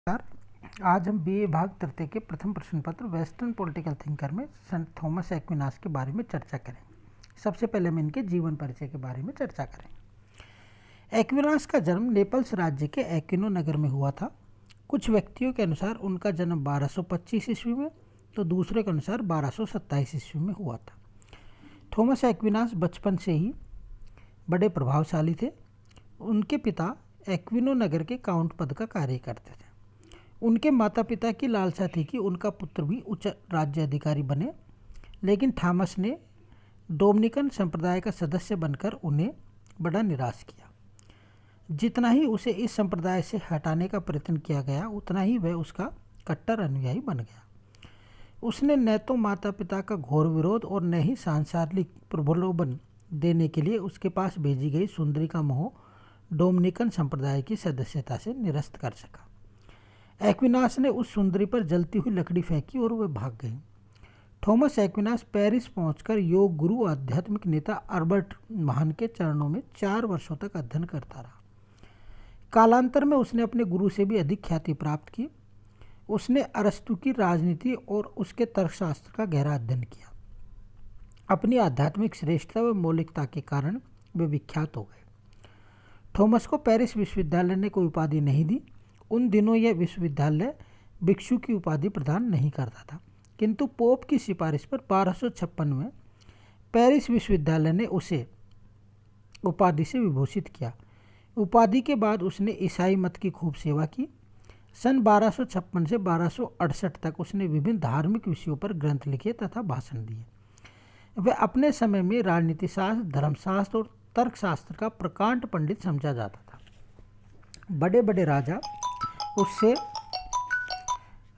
नमस्कार। आज हम बीए भाग तृतीय के प्रथम प्रश्न पत्र वेस्टर्न पॉलिटिकल थिंकर में सेंट थॉमस एक्विनास के बारे में चर्चा करें। सबसे पहले हम इनके जीवन परिचय के बारे में चर्चा करें। एक्विनास का जन्म नेपल्स राज्य के एक्विनो नगर में हुआ था। कुछ व्यक्तियों के अनुसार उनका जन्म 1225 ईस्वी में तो दूसरे के अनुसार 1227 ईस्वी में हुआ था। थॉमस एक्विनास बचपन से ही बड़े प्रभावशाली थे। उनके पिता एक्विनो नगर के काउंट पद का कार्य करते थे। उनके माता पिता की लालसा थी कि उनका पुत्र भी उच्च राज्य अधिकारी बने, लेकिन थॉमस ने डोमिनिकन संप्रदाय का सदस्य बनकर उन्हें बड़ा निराश किया। जितना ही उसे इस संप्रदाय से हटाने का प्रयत्न किया गया, उतना ही वह उसका कट्टर अनुयायी बन गया। उसने न तो माता पिता का घोर विरोध और न ही सांसारिक प्रलोभन देने के लिए उसके पास भेजी गई सुंदरी का मोह डोमिनिकन संप्रदाय की सदस्यता से निरस्त कर सका। एक्विनास ने उस सुंदरी पर जलती हुई लकड़ी फेंकी और वह भाग गई। थॉमस एक्विनास पेरिस पहुंचकर योग गुरु आध्यात्मिक नेता अल्बर्ट महान के चरणों में 4 वर्षों तक अध्ययन करता रहा। कालांतर में उसने अपने गुरु से भी अधिक ख्याति प्राप्त की। उसने अरस्तु की राजनीति और उसके तर्कशास्त्र का गहरा अध्ययन किया। अपनी आध्यात्मिक श्रेष्ठता व मौलिकता के कारण वे विख्यात हो गए। थॉमस को पेरिस विश्वविद्यालय ने कोई उपाधि नहीं दी। उन दिनों यह विश्वविद्यालय भिक्षु की उपाधि प्रदान नहीं करता था, किंतु पोप की सिफारिश पर 1256 में पेरिस विश्वविद्यालय ने उसे उपाधि से विभूषित किया। उपाधि के बाद उसने ईसाई मत की खूब सेवा की। सन 1256 से 1268 तक उसने विभिन्न धार्मिक विषयों पर ग्रंथ लिखे तथा भाषण दिए। वह अपने समय में राजनीति शास्त्र, धर्मशास्त्र और तर्कशास्त्र का प्रकांड पंडित समझा जाता था। बड़े बड़े राजा उससे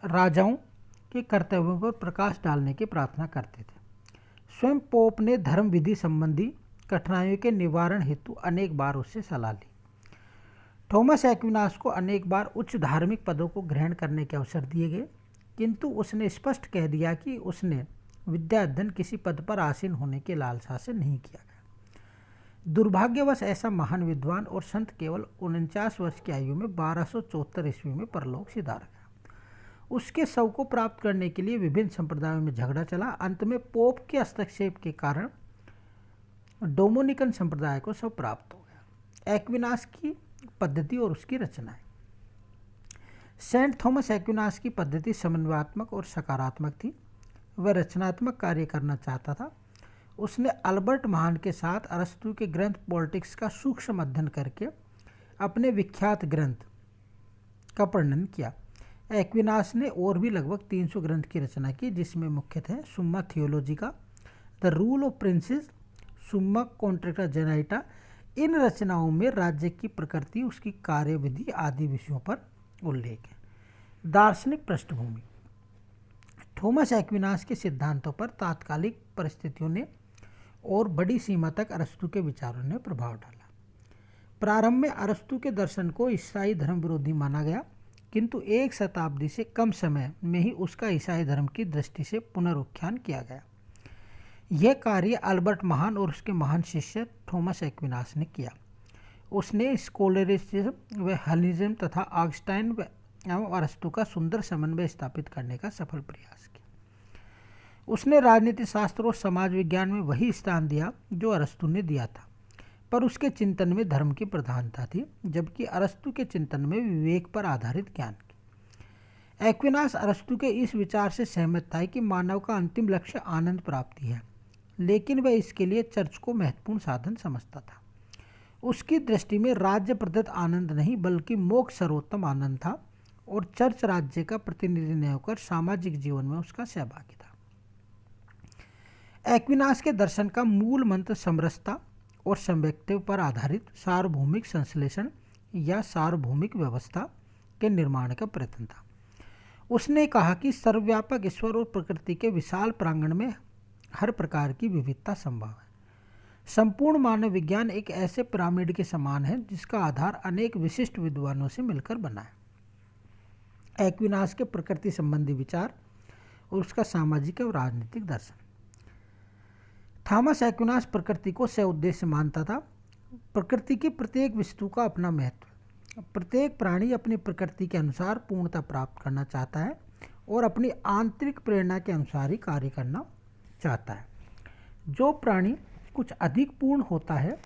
राजाओं के कर्तव्यों पर प्रकाश डालने की प्रार्थना करते थे। स्वयं पोप ने धर्म विधि संबंधी कठिनाइयों के निवारण हेतु अनेक बार उससे सलाह ली। थॉमस एक्विनास को अनेक बार उच्च धार्मिक पदों को ग्रहण करने के अवसर दिए गए, किंतु उसने स्पष्ट कह दिया कि उसने विद्या अध्ययन किसी पद पर आसीन होने की लालसा से नहीं किया गया। दुर्भाग्यवश ऐसा महान विद्वान और संत केवल 49 वर्ष की आयु में 1274 ईस्वी में परलोक सिधार गया। उसके शव को प्राप्त करने के लिए विभिन्न संप्रदायों में झगड़ा चला। अंत में पोप के हस्तक्षेप के कारण डोमिनिकन संप्रदाय को शव प्राप्त हो गया। एक्विनास की पद्धति और उसकी रचनाएं। सेंट थॉमस एक्विनास की पद्धति समन्वयात्मक और सकारात्मक थी। वह रचनात्मक कार्य करना चाहता था। उसने अल्बर्ट महान के साथ अरस्तु के ग्रंथ पॉलिटिक्स का सूक्ष्म अध्ययन करके अपने विख्यात ग्रंथ का वर्णन किया। एक्विनास ने और भी लगभग 300 ग्रंथ की रचना की, जिसमें मुख्य थे सुम्मा थियोलॉजिका, द रूल ऑफ प्रिंसेस, सुम्मा कॉन्ट्रैक्टा जेनाइटा। इन रचनाओं में राज्य की प्रकृति, उसकी कार्यविधि आदि विषयों पर उल्लेख है। दार्शनिक पृष्ठभूमि। थॉमस एक्विनास के सिद्धांतों पर तात्कालिक परिस्थितियों ने और बड़ी सीमा तक अरस्तु के विचारों ने प्रभाव डाला। प्रारंभ में अरस्तु के दर्शन को ईसाई धर्म विरोधी माना गया, किंतु 1 शताब्दी से कम समय में ही उसका ईसाई धर्म की दृष्टि से पुनरुत्थान किया गया। यह कार्य अल्बर्ट महान और उसके महान शिष्य थॉमस एक्विनास ने किया। उसने स्कोलरिज्म व हेलेनिज्म तथा ऑगस्टाइन एवं अरस्तु का सुंदर समन्वय स्थापित करने का सफल प्रयास किया। उसने राजनीति शास्त्र और समाज विज्ञान में वही स्थान दिया जो अरस्तु ने दिया था, पर उसके चिंतन में धर्म की प्रधानता थी, जबकि अरस्तु के चिंतन में विवेक पर आधारित ज्ञान की। एक्विनास अरस्तु के इस विचार से सहमत था कि मानव का अंतिम लक्ष्य आनंद प्राप्ति है, लेकिन वह इसके लिए चर्च को महत्वपूर्ण साधन समझता था। उसकी दृष्टि में राज्य प्रदत्त आनंद नहीं बल्कि मोक्ष सर्वोत्तम आनंद था, और चर्च राज्य का प्रतिनिधि न होकर सामाजिक जीवन में उसका सहभागी था। एक्विनास के दर्शन का मूल मंत्र समरसता और संव्यक्तित्व पर आधारित सार्वभौमिक संश्लेषण या सार्वभौमिक व्यवस्था के निर्माण का प्रयत्न था। उसने कहा कि सर्वव्यापक ईश्वर और प्रकृति के विशाल प्रांगण में हर प्रकार की विविधता संभव है। संपूर्ण मानव विज्ञान एक ऐसे पिरामिड के समान है जिसका आधार अनेक विशिष्ट विद्वानों से मिलकर बना है। एक्विनास के प्रकृति संबंधी विचार और उसका सामाजिक और राजनीतिक दर्शन। थॉमस एक्विनास प्रकृति को सह उद्देश्य मानता था। प्रकृति की प्रत्येक वस्तु का अपना महत्व, प्रत्येक प्राणी अपनी प्रकृति के अनुसार पूर्णता प्राप्त करना चाहता है और अपनी आंतरिक प्रेरणा के अनुसार ही कार्य करना चाहता है। जो प्राणी कुछ अधिक पूर्ण होता है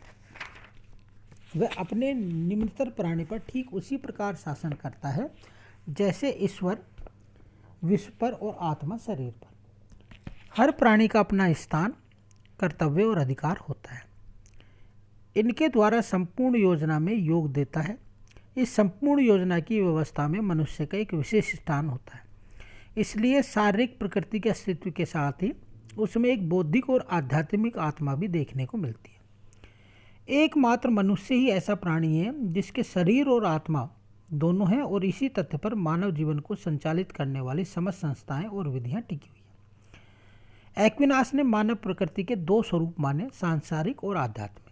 वह अपने निम्नतर प्राणी पर ठीक उसी प्रकार शासन करता है जैसे ईश्वर विश्व पर और आत्मा शरीर पर। हर प्राणी का अपना स्थान, कर्तव्य और अधिकार होता है। इनके द्वारा संपूर्ण योजना में योग देता है। इस संपूर्ण योजना की व्यवस्था में मनुष्य का एक विशेष स्थान होता है। इसलिए शारीरिक प्रकृति के अस्तित्व के साथ ही उसमें एक बौद्धिक और आध्यात्मिक आत्मा भी देखने को मिलती है। एकमात्र मनुष्य ही ऐसा प्राणी है जिसके शरीर और आत्मा दोनों हैं और इसी तथ्य पर मानव जीवन को संचालित करने वाली समस्त संस्थाएं और विधियां टिकी हुई हैं। एक्विनास ने मानव प्रकृति के दो स्वरूप माने, सांसारिक और आध्यात्मिक।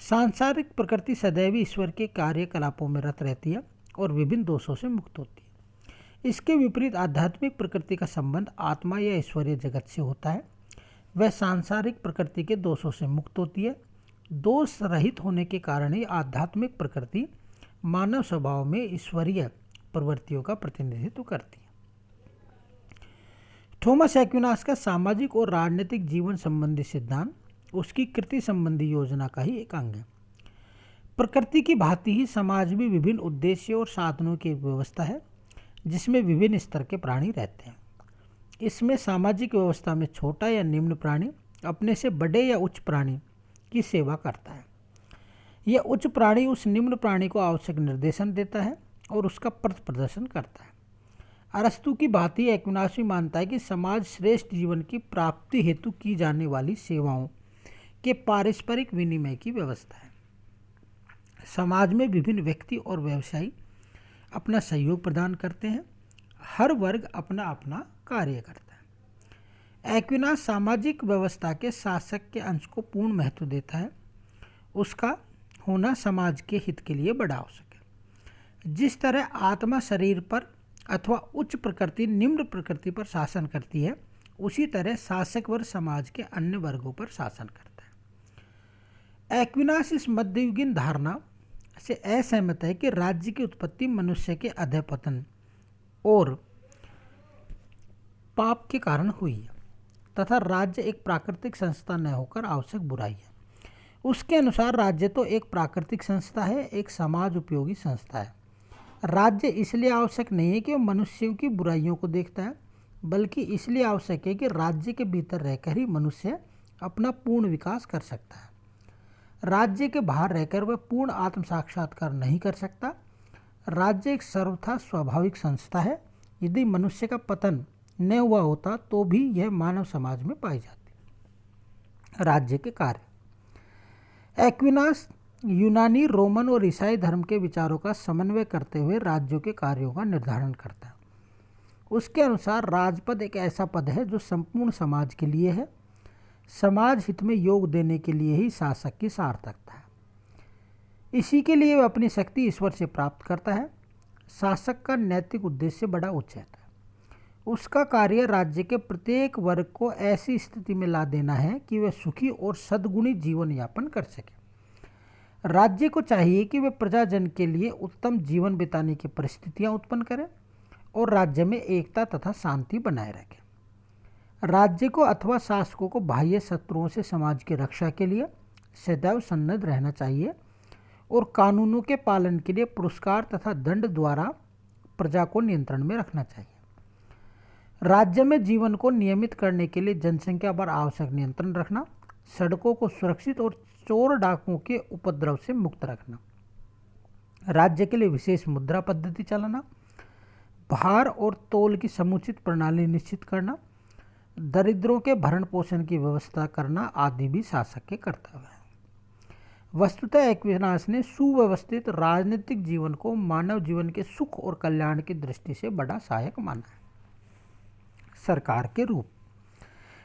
सांसारिक प्रकृति सदैव ईश्वर के कार्यकलापों में रत रहती है और विभिन्न दोषों से मुक्त होती है। इसके विपरीत आध्यात्मिक प्रकृति का संबंध आत्मा या ईश्वरीय जगत से होता है। वह सांसारिक प्रकृति के दोषों से मुक्त होती है। दोष रहित होने के कारण ही आध्यात्मिक प्रकृति मानव स्वभाव में ईश्वरीय प्रवृत्तियों का प्रतिनिधित्व करती है। थॉमस एक्विनास का सामाजिक और राजनीतिक जीवन संबंधी सिद्धांत उसकी कृति संबंधी योजना का ही एक अंग है। प्रकृति की भांति ही समाज में विभिन्न उद्देश्य और साधनों की व्यवस्था है जिसमें विभिन्न स्तर के प्राणी रहते हैं। इसमें सामाजिक व्यवस्था में छोटा या निम्न प्राणी अपने से बड़े या उच्च प्राणी की सेवा करता है। यह उच्च प्राणी उस निम्न प्राणी को आवश्यक निर्देशन देता है और उसका पथ प्रदर्शन करता है। अरस्तु की भांति एक्विनास भी मानता है कि समाज श्रेष्ठ जीवन की प्राप्ति हेतु की जाने वाली सेवाओं के पारस्परिक विनिमय की व्यवस्था है। समाज में विभिन्न व्यक्ति और व्यवसायी अपना सहयोग प्रदान करते हैं। हर वर्ग अपना अपना कार्य करता है। एक्विनास सामाजिक व्यवस्था के शासक के अंश को पूर्ण महत्व देता है। उसका होना समाज के हित के लिए बड़ा आवश्यक है। जिस तरह आत्मा शरीर पर अथवा उच्च प्रकृति निम्न प्रकृति पर शासन करती है, उसी तरह शासक वर्ग समाज के अन्य वर्गों पर शासन करता है। एक्विनास इस मध्ययुगीन धारणा से असहमत है कि राज्य की उत्पत्ति मनुष्य के अधःपतन और पाप के कारण हुई है तथा राज्य एक प्राकृतिक संस्था न होकर आवश्यक बुराई है। उसके अनुसार राज्य तो एक प्राकृतिक संस्था है, एक समाज उपयोगी संस्था है। राज्य इसलिए आवश्यक नहीं है कि वह मनुष्यों की बुराइयों को देखता है, बल्कि इसलिए आवश्यक है कि राज्य के भीतर रहकर ही मनुष्य अपना पूर्ण विकास कर सकता है। राज्य के बाहर रहकर वह पूर्ण आत्म साक्षात्कार नहीं कर सकता। राज्य एक सर्वथा स्वाभाविक संस्था है। यदि मनुष्य का पतन न हुआ होता तो भी यह मानव समाज में पाई जाती। राज्य के कार्य। एक्विनास यूनानी, रोमन और ईसाई धर्म के विचारों का समन्वय करते हुए राज्यों के कार्यों का निर्धारण करता है। उसके अनुसार राजपद एक ऐसा पद है जो संपूर्ण समाज के लिए है। समाज हित में योग देने के लिए ही शासक की सार्थकता है। इसी के लिए वह अपनी शक्ति ईश्वर से प्राप्त करता है। शासक का नैतिक उद्देश्य बड़ा उच्च है। उसका कार्य राज्य के प्रत्येक वर्ग को ऐसी स्थिति में ला देना है कि वह सुखी और सद्गुणी जीवन यापन कर सके। राज्य को चाहिए कि वह प्रजाजन के लिए उत्तम जीवन बिताने की परिस्थितियां उत्पन्न करे और राज्य में एकता तथा शांति बनाए रखे। राज्य को अथवा शासकों को बाह्य शत्रुओं से समाज की रक्षा के लिए सदैव सन्नद्ध रहना चाहिए और कानूनों के पालन के लिए पुरस्कार तथा दंड द्वारा प्रजा को नियंत्रण में रखना चाहिए। राज्य में जीवन को नियमित करने के लिए जनसंख्या पर आवश्यक नियंत्रण रखना, सड़कों को सुरक्षित और चोर डाकुओं के उपद्रव से मुक्त रखना, राज्य के लिए विशेष मुद्रा पद्धति चलाना, भार और तोल की समुचित प्रणाली निश्चित करना, दरिद्रों के भरण पोषण की व्यवस्था करना आदि भी शासक के कर्तव्य है। वस्तुतः एक्विनास ने सुव्यवस्थित राजनीतिक जीवन को मानव जीवन के सुख और कल्याण की दृष्टि से बड़ा सहायक माना है। सरकार के रूप।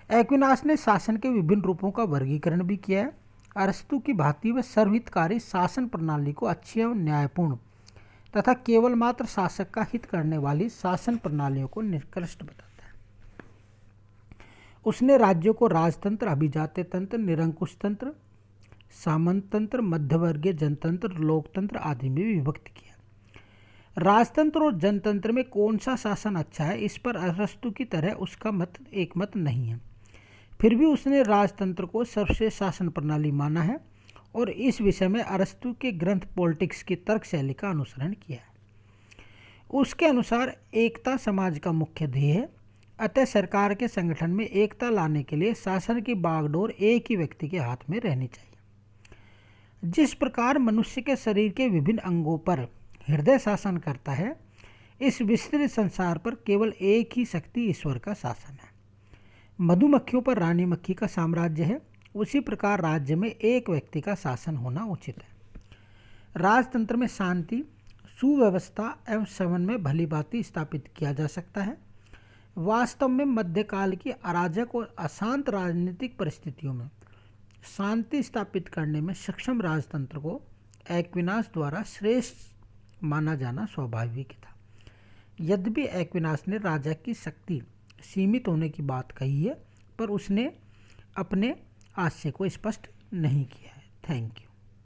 एक्विनास ने शासन के विभिन्न रूपों का वर्गीकरण भी किया है। अरस्तु की भांति वह सर्वहितकारी शासन प्रणाली को अच्छी एवं न्यायपूर्ण तथा केवल मात्र शासक का हित करने वाली शासन प्रणालियों को निकृष्ट बताता है। उसने राज्यों को राजतंत्र, अभिजात्य तंत्र, निरंकुश तंत्र, सामंततंत्र, मध्यवर्गीय जनतंत्र, लोकतंत्र आदि में विभक्त किया। राजतंत्र और जनतंत्र में कौन सा शासन अच्छा है, इस पर अरस्तु की तरह उसका मत एक मत नहीं है। फिर भी उसने राजतंत्र को सर्वश्रेष्ठ शासन प्रणाली माना है और इस विषय में अरस्तु के ग्रंथ पॉलिटिक्स की तर्क शैली का अनुसरण किया है। उसके अनुसार एकता समाज का मुख्य ध्येय है, अतः सरकार के संगठन में एकता लाने के लिए शासन की बागडोर एक ही व्यक्ति के हाथ में रहनी चाहिए। जिस प्रकार मनुष्य के शरीर के विभिन्न अंगों पर हृदय शासन करता है, इस विस्तृत संसार पर केवल एक ही शक्ति ईश्वर का शासन है। मधुमक्खियों पर रानी मक्खी का साम्राज्य है, उसी प्रकार राज्य में एक व्यक्ति का शासन होना उचित है। राजतंत्र में शांति, सुव्यवस्था एवं समन्वय भली भांति स्थापित किया जा सकता है। वास्तव में मध्यकाल की अराजक और अशांत राजनीतिक परिस्थितियों में शांति स्थापित करने में सक्षम राजतंत्र को एक्विनास द्वारा श्रेष्ठ माना जाना स्वाभाविक था। यद्यपि एक्विनास ने राजा की शक्ति सीमित होने की बात कही है, पर उसने अपने आशय को स्पष्ट नहीं किया है। Thank you.